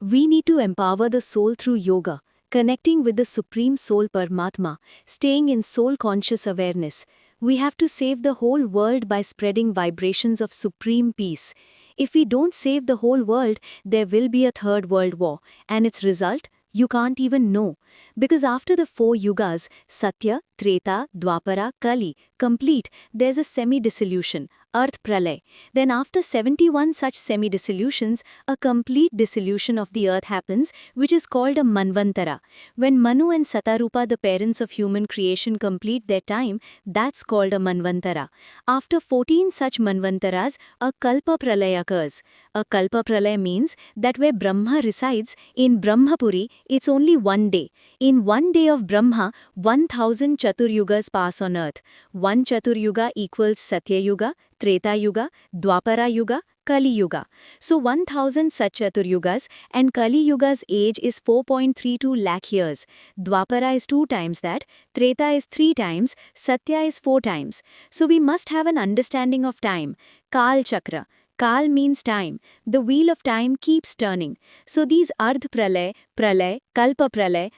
We need to empower the soul through yoga, connecting with the Supreme Soul Paramatma, staying in soul-conscious awareness. We have to save the whole world by spreading vibrations of supreme peace. If we don't save the whole world, there will be a third world war, and its result? You can't even know. Because after the four yugas, Satya, Treta, Dwapara, Kali, complete, there's a semi-dissolution, Earth Pralay. Then after 71 such semi-dissolutions, a complete dissolution of the earth happens, which is called a Manvantara. When Manu and Satarupa, the parents of human creation, complete their time, that's called a Manvantara. After 14 such Manvantaras, a Kalpa Pralay occurs. A Kalpa Pralay means that where Brahma resides, in Brahmapuri, it's only one day. In one day of Brahma, 1000 Chaturyugas pass on earth. One Chaturyuga equals Satya Yuga, Treta Yuga, Dwapara Yuga, Kali Yuga. So 1000 such Chaturyugas, and Kali Yuga's age is 4.32 lakh years. Dwapara is 2 times that, Treta is 3 times, Satya is 4 times. So we must have an understanding of time. Kal Chakra. Kal means time. The wheel of time keeps turning. So these Ardh Pralay, Pralay, Kalpa Pralay,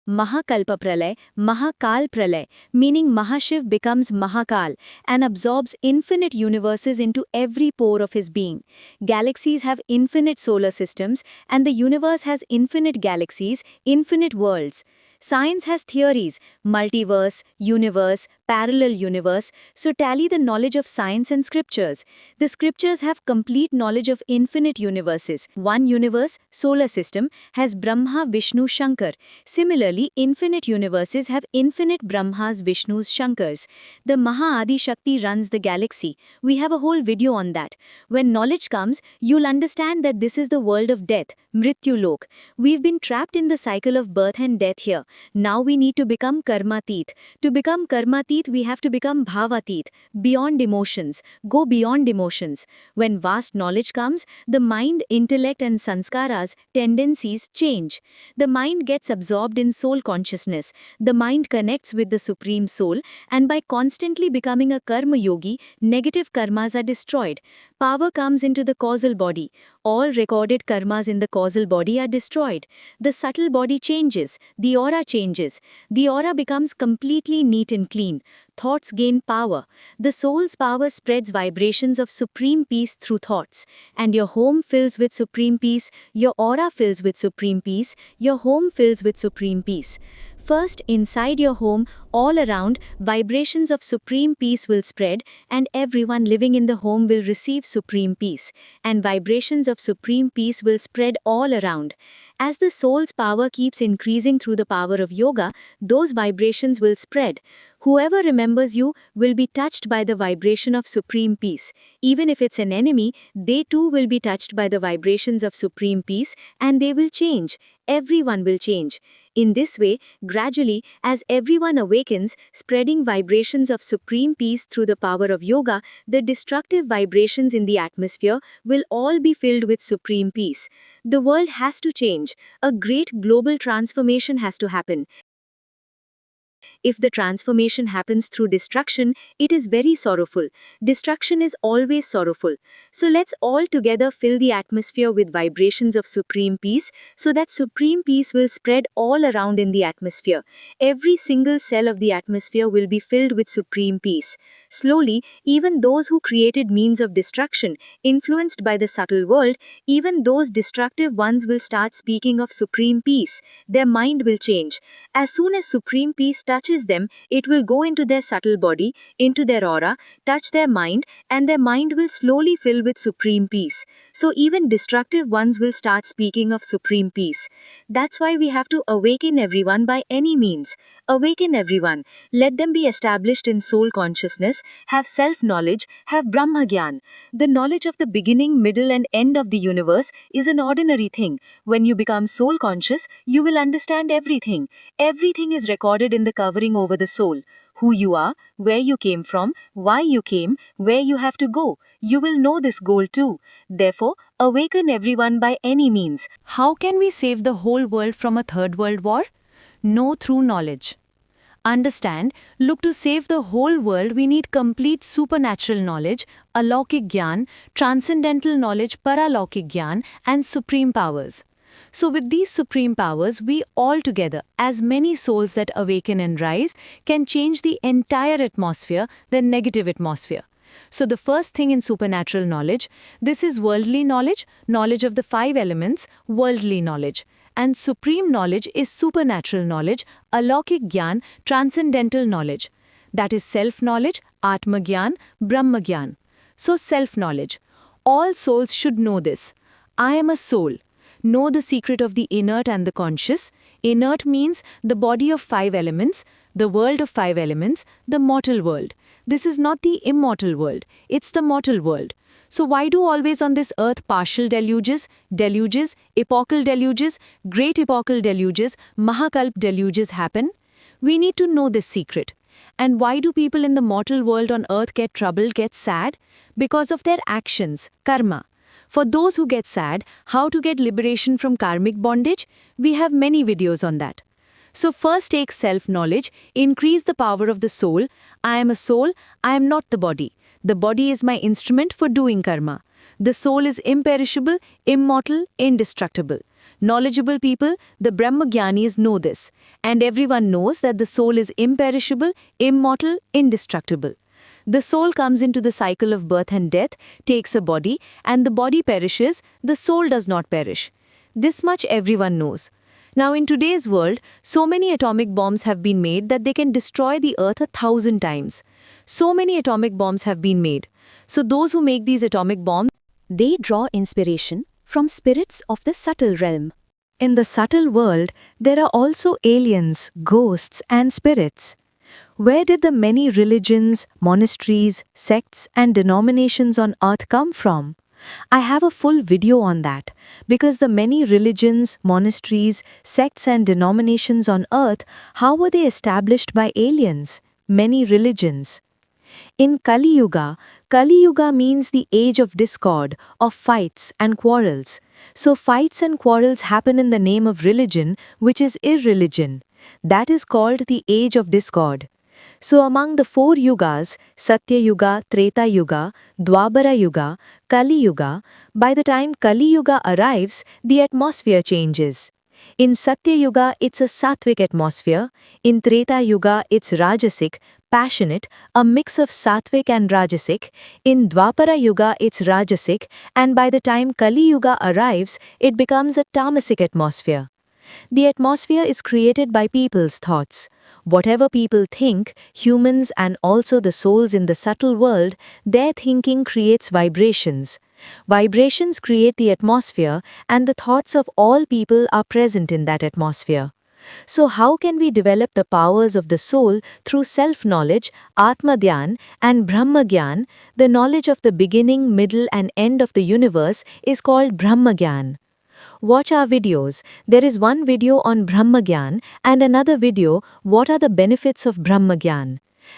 Mahakalpa Pralay, Mahakal Pralay, meaning Mahashiv becomes Mahakal and absorbs infinite universes into every pore of his being. Galaxies have infinite solar systems, and the universe has infinite galaxies, infinite worlds. Science has theories, multiverse, universe, parallel universe, so tally the knowledge of science and scriptures. The scriptures have complete knowledge of infinite universes. One universe, solar system, has Brahma, Vishnu, Shankar. Similarly, infinite universes have infinite Brahmas, Vishnus, Shankars. The Maha Adi Shakti runs the galaxy. We have a whole video on that. When knowledge comes, you'll understand that this is the world of death, Mrityu Lok. We've been trapped in the cycle of birth and death here. Now we need to become Karmatit. To become Karmatit, we have to become Bhavatit, beyond emotions, go beyond emotions. When vast knowledge comes, the mind, intellect and sanskaras, tendencies change. The mind gets absorbed in soul consciousness. The mind connects with the Supreme Soul, and by constantly becoming a Karma Yogi, negative karmas are destroyed. Power comes into the causal body. All recorded karmas in the causal body are destroyed. The subtle body changes. The aura changes. The aura becomes completely neat and clean. Thoughts gain power. The soul's power spreads vibrations of supreme peace through thoughts. And your home fills with supreme peace, your aura fills with supreme peace, your home fills with supreme peace. First, inside your home, all around, vibrations of supreme peace will spread, and everyone living in the home will receive supreme peace. And vibrations of supreme peace will spread all around. As the soul's power keeps increasing through the power of yoga, those vibrations will spread. Whoever remembers you will be touched by the vibration of supreme peace. Even if it's an enemy, they too will be touched by the vibrations of supreme peace, and they will change. Everyone will change. In this way, gradually, as everyone awakens, spreading vibrations of supreme peace through the power of yoga, the destructive vibrations in the atmosphere will all be filled with supreme peace. The world has to change. A great global transformation has to happen. If the transformation happens through destruction, it is very sorrowful. Destruction is always sorrowful. So let's all together fill the atmosphere with vibrations of supreme peace, so that supreme peace will spread all around in the atmosphere. Every single cell of the atmosphere will be filled with supreme peace. Slowly, even those who created means of destruction, influenced by the subtle world, even those destructive ones will start speaking of supreme peace. Their mind will change. As soon as supreme peace touches them, it will go into their subtle body, into their aura, touch their mind, and their mind will slowly fill with supreme peace. So even destructive ones will start speaking of supreme peace. That's why we have to awaken everyone by any means. Awaken everyone. Let them be established in soul consciousness, have self-knowledge, have Brahma Gyan. The knowledge of the beginning, middle and end of the universe is an ordinary thing. When you become soul conscious, you will understand everything. Everything is recorded in the covering over the soul. Who you are, where you came from, why you came, where you have to go. You will know this goal too. Therefore, awaken everyone by any means. How can we save the whole world from a third world war? Know through knowledge. understand, look, to save the whole world, we need complete supernatural knowledge, alaukik gyan, transcendental knowledge, paralaukik gyan, and supreme powers. So, with these supreme powers, we all together, as many souls that awaken and rise, can change the entire atmosphere, the negative atmosphere. So, the first thing in supernatural knowledge, this is worldly knowledge, knowledge of the five elements, worldly knowledge. And supreme knowledge is supernatural knowledge, alaukik gyan, transcendental knowledge. That is self-knowledge, atma gyan, brahma gyan. So, self-knowledge. All souls should know this. I am a soul. Know the secret of the inert and the conscious. Inert means the body of five elements, the world of five elements, the mortal world. This is not the immortal world, it's the mortal world. So why do always on this earth partial deluges, epochal deluges, great epochal deluges, Mahakalp deluges happen? We need to know this secret. And why do people in the mortal world on earth get troubled, get sad? Because of their actions, karma. For those who get sad, how to get liberation from karmic bondage? We have many videos on that. So first take self-knowledge, increase the power of the soul. I am a soul, I am not the body. The body is my instrument for doing karma. The soul is imperishable, immortal, indestructible. Knowledgeable people, the Brahmagyanis know this. And everyone knows that the soul is imperishable, immortal, indestructible. The soul comes into the cycle of birth and death, takes a body, and the body perishes, the soul does not perish. This much everyone knows. Now in today's world, so many atomic bombs have been made that they can destroy the earth 1,000 times. So many atomic bombs have been made. So those who make these atomic bombs, they draw inspiration from spirits of the subtle realm. In the subtle world, there are also aliens, ghosts, and spirits. Where did the many religions, monasteries, sects, and denominations on earth come from? I have a full video on that, because the many religions, monasteries, sects, and denominations on earth, how were they established by aliens? Many religions. In Kali Yuga means the age of discord, of fights and quarrels. So fights and quarrels happen in the name of religion, which is irreligion. That is called the age of discord. So among the four yugas, Satya Yuga, Treta Yuga, Dwapara Yuga, Kali Yuga, by the time Kali Yuga arrives, the atmosphere changes. In Satya Yuga, it's a sattvic atmosphere. In Treta Yuga, it's rajasic, passionate, a mix of sattvic and rajasic. In Dwapara Yuga, it's rajasic, and by the time Kali Yuga arrives, it becomes a tamasic atmosphere. The atmosphere is created by people's thoughts. Whatever people think, humans and also the souls in the subtle world, their thinking creates vibrations. Vibrations create the atmosphere, and the thoughts of all people are present in that atmosphere. So how can we develop the powers of the soul through self-knowledge, Atma Dhyan, and Brahma Gyan? The knowledge of the beginning, middle, and end of the universe is called Brahma Gyan. Watch our videos. There is one video on Brahma Gyan and another video, what are the benefits of Brahma Gyan.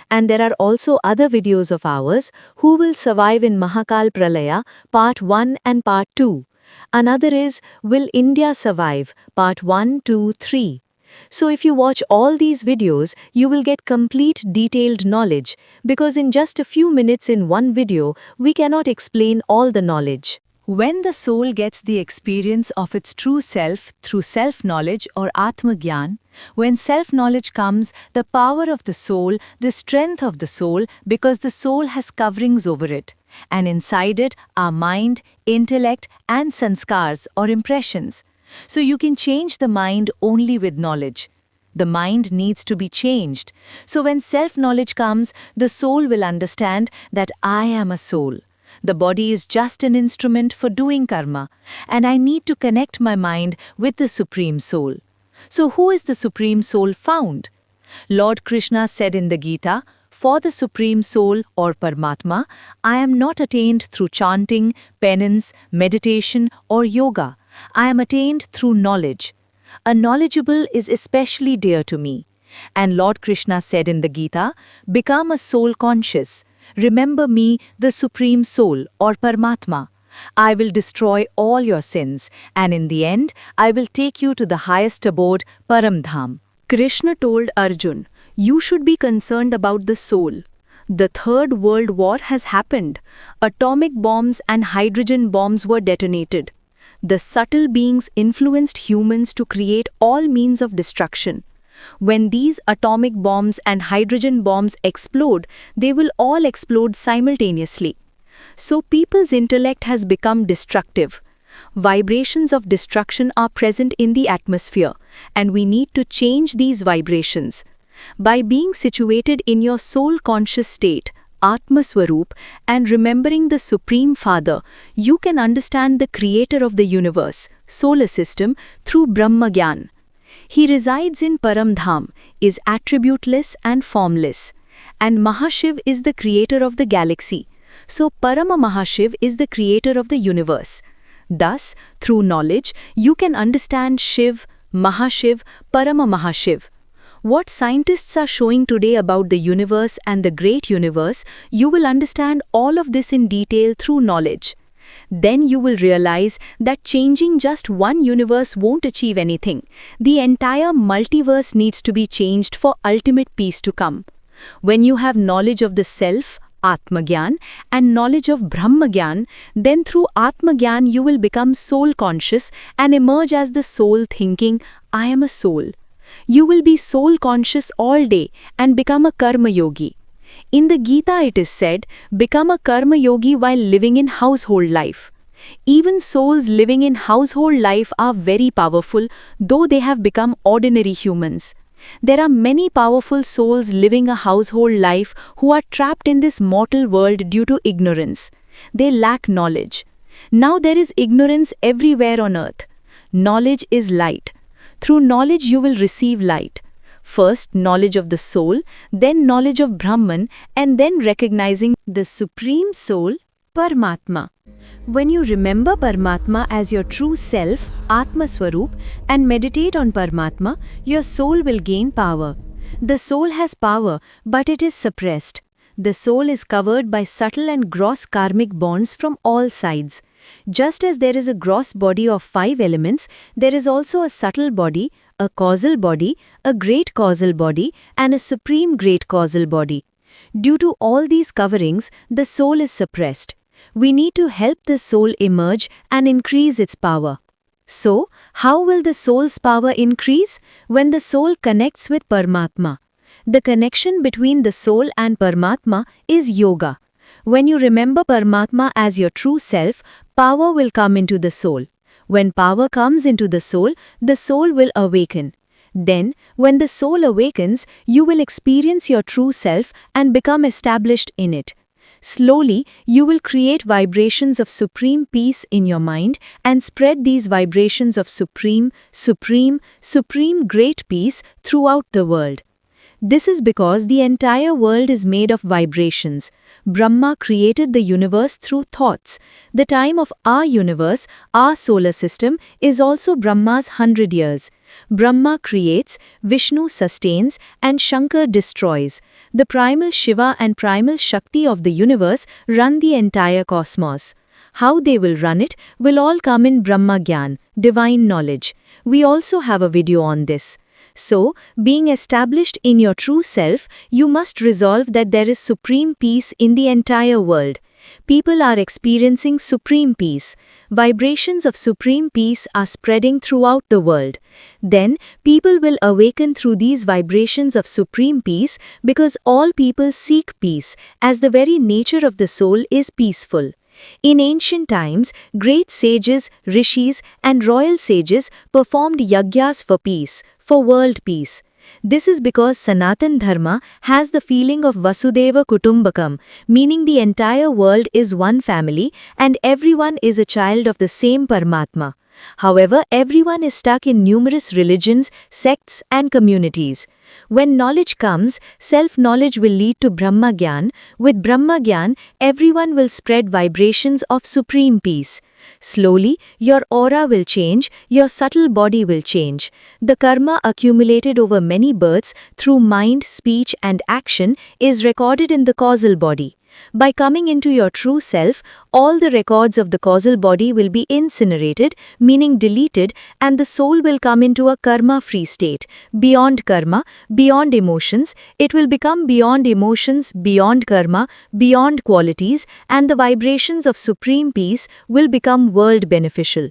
And there are also other videos of ours, Who Will Survive in Mahakal Pralaya, Part 1 and Part 2. Another is, Will India Survive, Part 1, 2, 3. So if you watch all these videos, you will get complete detailed knowledge, because in just a few minutes in one video, we cannot explain all the knowledge. When the soul gets the experience of its true self through self-knowledge or Atma Gyan, when self-knowledge comes, the power of the soul, the strength of the soul, because the soul has coverings over it, and inside it are mind, intellect, and sanskars or impressions. So you can change the mind only with knowledge. The mind needs to be changed. So when self-knowledge comes, the soul will understand that I am a soul. The body is just an instrument for doing karma, and I need to connect my mind with the Supreme Soul. So who is the Supreme Soul found? Lord Krishna said in the Gita, for the Supreme Soul or Paramatma, I am not attained through chanting, penance, meditation or yoga. I am attained through knowledge. A knowledgeable is especially dear to me. And Lord Krishna said in the Gita, become a soul conscious. Remember me, the Supreme Soul or Paramatma. I will destroy all your sins, and in the end, I will take you to the highest abode, Paramdham. Krishna told Arjun, You should be concerned about the soul. The Third World War has happened. Atomic bombs and hydrogen bombs were detonated. The subtle beings influenced humans to create all means of destruction. When these atomic bombs and hydrogen bombs explode, they will all explode simultaneously. So people's intellect has become destructive. Vibrations of destruction are present in the atmosphere, and we need to change these vibrations. By being situated in your soul-conscious state, Atma Swarup, and remembering the Supreme Father, you can understand the Creator of the universe, solar system, through Brahma Gyan. He resides in Paramdham, is attributeless and formless. And Mahashiv is the creator of the galaxy. So Parama Mahashiv is the creator of the universe. Thus, through knowledge, you can understand Shiv, Mahashiv, Parama Mahashiv. What scientists are showing today about the universe and the great universe, you will understand all of this in detail through knowledge. Then you will realize that changing just one universe won't achieve anything. The entire multiverse needs to be changed for ultimate peace to come. When you have knowledge of the self, Atma Gyan, and knowledge of Brahma Gyan, then through Atma Gyan you will become soul conscious and emerge as the soul thinking, I am a soul. You will be soul conscious all day and become a karma yogi. In the Gita it is said, become a karma yogi while living in household life. Even souls living in household life are very powerful, though they have become ordinary humans. There are many powerful souls living a household life who are trapped in this mortal world due to ignorance. They lack knowledge. Now there is ignorance everywhere on earth. Knowledge is light. Through knowledge you will receive light. First, knowledge of the soul, then knowledge of Brahman, and then recognizing the Supreme Soul, Paramatma. When you remember Paramatma as your true self, Atma Swarup, and meditate on Paramatma, your soul will gain power. The soul has power, but it is suppressed. The soul is covered by subtle and gross karmic bonds from all sides. Just as there is a gross body of 5 elements, there is also a subtle body, a causal body, a great causal body, and a supreme great causal body. Due to all these coverings, the soul is suppressed. We need to help the soul emerge and increase its power. So, how will the soul's power increase? When the soul connects with Paramatma. The connection between the soul and Paramatma is yoga. When you remember Paramatma as your true self, power will come into the soul. When power comes into the soul will awaken. Then, when the soul awakens, you will experience your true self and become established in it. Slowly, you will create vibrations of supreme peace in your mind and spread these vibrations of supreme great peace throughout the world. This is because the entire world is made of vibrations. Brahma created the universe through thoughts. The time of our universe, our solar system, is also Brahma's 100 years. Brahma creates, Vishnu sustains, and Shankar destroys. The primal Shiva and primal Shakti of the universe run the entire cosmos. How they will run it will all come in Brahma Gyan, divine knowledge. We also have a video on this. So, being established in your true self, you must resolve that there is supreme peace in the entire world. People are experiencing supreme peace. Vibrations of supreme peace are spreading throughout the world. Then, people will awaken through these vibrations of supreme peace because all people seek peace, as the very nature of the soul is peaceful. In ancient times, great sages, rishis, and royal sages performed yagyas for peace, for world peace. This is because Sanatan Dharma has the feeling of Vasudeva Kutumbakam, meaning the entire world is one family and everyone is a child of the same Paramatma. However, everyone is stuck in numerous religions, sects, and communities. When knowledge comes, self-knowledge will lead to Brahma Gyan. With Brahma Gyan, everyone will spread vibrations of supreme peace. Slowly, your aura will change, your subtle body will change. The karma accumulated over many births through mind, speech, and action is recorded in the causal body. By coming into your true self, all the records of the causal body will be incinerated, meaning deleted, and the soul will come into a karma-free state. Beyond karma, beyond emotions, it will become beyond emotions, beyond karma, beyond qualities, and the vibrations of supreme peace will become world beneficial.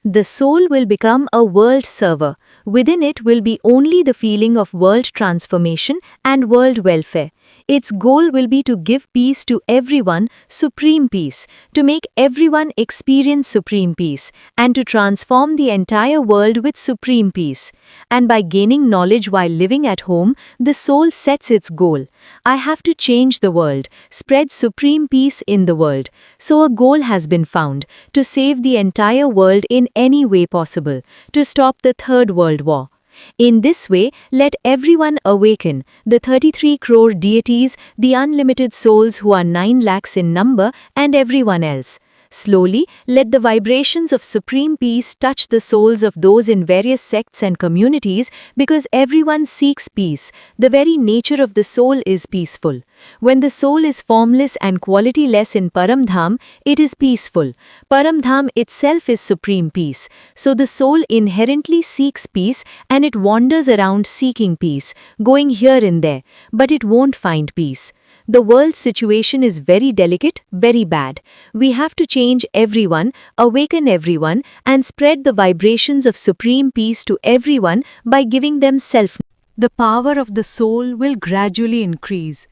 The soul will become a world server. Within it will be only the feeling of world transformation and world welfare. Its goal will be to give peace to everyone, supreme peace, to make everyone experience supreme peace, and to transform the entire world with supreme peace. And by gaining knowledge while living at home, the soul sets its goal. I have to change the world, spread supreme peace in the world. So a goal has been found, to save the entire world in any way possible, to stop the Third World War. In this way, let everyone awaken, the 33 crore deities, the unlimited souls who are 9 lakhs in number, and everyone else. Slowly, let the vibrations of supreme peace touch the souls of those in various sects and communities, because everyone seeks peace. The very nature of the soul is peaceful. When the soul is formless and qualityless in Paramdham, it is peaceful. Paramdham itself is supreme peace. So the soul inherently seeks peace, and it wanders around seeking peace, going here and there, but it won't find peace. The world's situation is very delicate, very bad. We have to change everyone, awaken everyone, and spread the vibrations of supreme peace to everyone by giving them self. The power of the soul will gradually increase.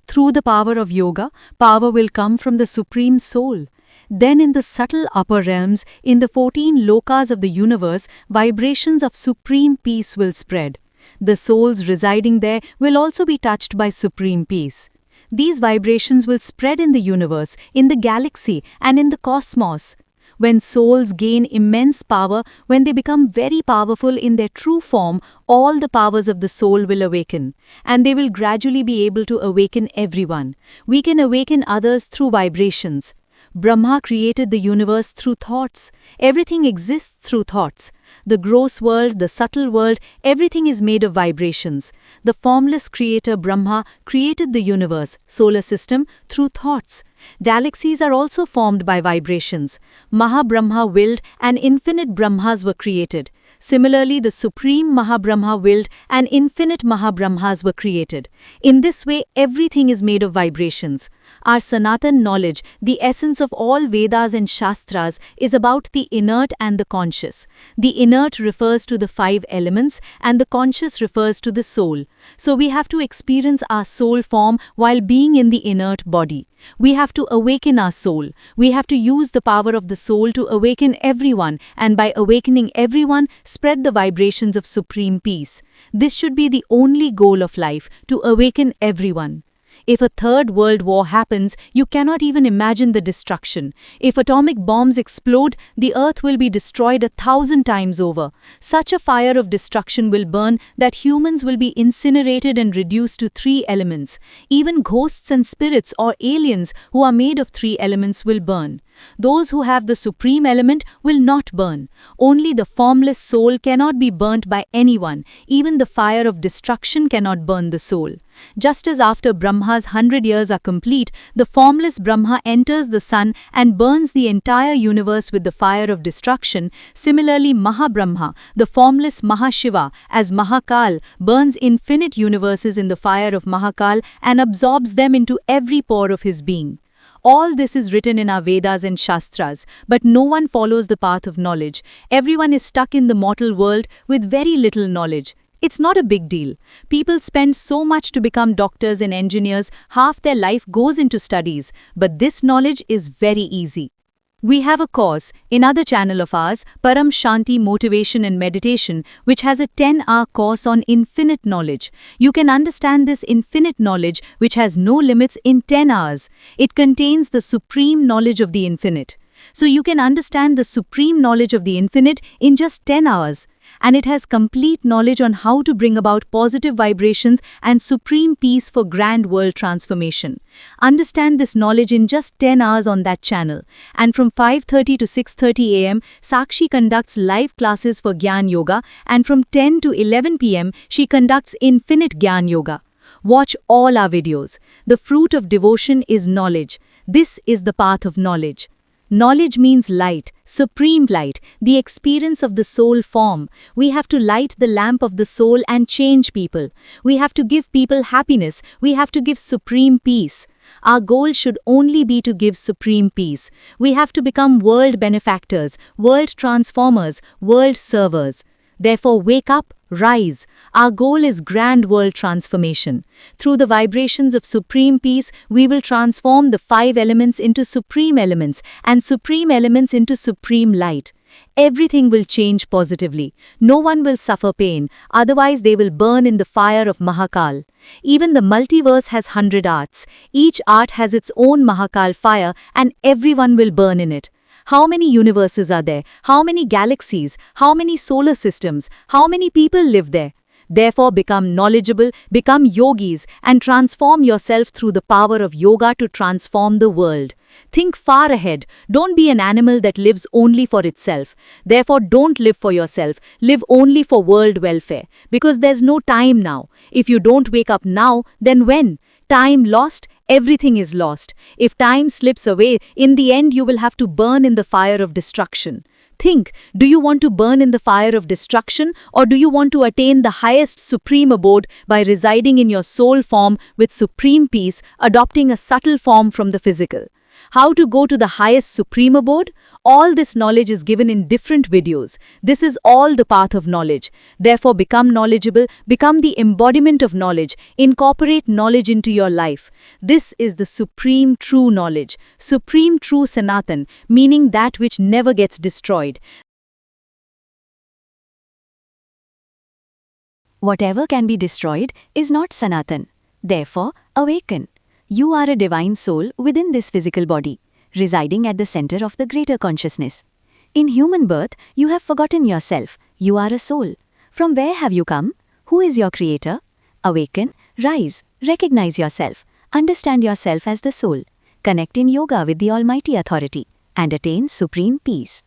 Through the power of yoga, power will come from the supreme soul. Then in the subtle upper realms, in the 14 lokas of the universe, vibrations of supreme peace will spread. The souls residing there will also be touched by supreme peace. These vibrations will spread in the universe, in the galaxy, and in the cosmos. When souls gain immense power, when they become very powerful in their true form, all the powers of the soul will awaken, and they will gradually be able to awaken everyone. We can awaken others through vibrations. Brahma created the universe through thoughts. Everything exists through thoughts. The gross world, the subtle world, everything is made of vibrations. The formless creator Brahma created the universe, solar system, through thoughts. Galaxies are also formed by vibrations. Mahabrahma willed and infinite Brahmas were created. Similarly, the Supreme Mahabrahma willed and infinite Mahabrahmas were created. In this way, everything is made of vibrations. Our Sanatan knowledge, the essence of all Vedas and Shastras, is about the inert and the conscious. The inert refers to the 5 elements and the conscious refers to the soul. So we have to experience our soul form while being in the inert body. We have to awaken our soul. We have to use the power of the soul to awaken everyone, and by awakening everyone, spread the vibrations of supreme peace. This should be the only goal of life, to awaken everyone. If a third world war happens, you cannot even imagine the destruction. If atomic bombs explode, the earth will be destroyed 1,000 times over. Such a fire of destruction will burn that humans will be incinerated and reduced to 3 elements. Even ghosts and spirits or aliens who are made of 3 elements will burn. Those who have the supreme element will not burn. Only the formless soul cannot be burnt by anyone. Even the fire of destruction cannot burn the soul. Just as after Brahma's 100 years are complete, the formless Brahma enters the sun and burns the entire universe with the fire of destruction, similarly Mahabrahma, the formless Mahashiva, as Mahakal, burns infinite universes in the fire of Mahakal and absorbs them into every pore of his being. All this is written in our Vedas and Shastras, but no one follows the path of knowledge. Everyone is stuck in the mortal world with very little knowledge. It's not a big deal. People spend so much to become doctors and engineers, half their life goes into studies, but this knowledge is very easy. We have a course in other channel of ours, Param Shanti Motivation and Meditation, which has a 10-hour course on infinite knowledge. You can understand this infinite knowledge, which has no limits, in 10 hours. It contains the supreme knowledge of the infinite. So you can understand the supreme knowledge of the infinite in just 10 hours. And it has complete knowledge on how to bring about positive vibrations and supreme peace for grand world transformation. Understand this knowledge in just 10 hours on that channel. And from 5:30 to 6:30 a.m., Sakshi conducts live classes for Gyan Yoga, and from 10 to 11 p.m., she conducts Infinite Gyan Yoga. Watch all our videos. The fruit of devotion is knowledge. This is the path of knowledge. Knowledge means light, supreme light, the experience of the soul form. We have to light the lamp of the soul and change people. We have to give people happiness. We have to give supreme peace. Our goal should only be to give supreme peace. We have to become world benefactors, world transformers, world servers. Therefore, wake up, rise. Our goal is grand world transformation. Through the vibrations of supreme peace, we will transform the 5 elements into supreme elements and supreme elements into supreme light. Everything will change positively. No one will suffer pain, otherwise they will burn in the fire of Mahakal. Even the multiverse has 100 arts. Each art has its own Mahakal fire and everyone will burn in it. How many universes are there? How many galaxies? How many solar systems? How many people live there? Therefore, become knowledgeable, become yogis, and transform yourself through the power of yoga to transform the world. Think far ahead. Don't be an animal that lives only for itself. Therefore, don't live for yourself. Live only for world welfare. Because there's no time now. If you don't wake up now, then when? Time lost, everything is lost. If time slips away, in the end you will have to burn in the fire of destruction. Think, do you want to burn in the fire of destruction or do you want to attain the highest supreme abode by residing in your soul form with supreme peace, adopting a subtle form from the physical? How to go to the highest supreme abode? All this knowledge is given in different videos. This is all the path of knowledge. Therefore, become knowledgeable, become the embodiment of knowledge, incorporate knowledge into your life. This is the supreme true knowledge, supreme true Sanatan, meaning that which never gets destroyed. Whatever can be destroyed is not Sanatan. Therefore, awaken. You are a divine soul within this physical body, residing at the center of the greater consciousness. In human birth, you have forgotten yourself. You are a soul. From where have you come? Who is your creator? Awaken, rise, recognize yourself, understand yourself as the soul, connect in yoga with the Almighty Authority, and attain supreme peace.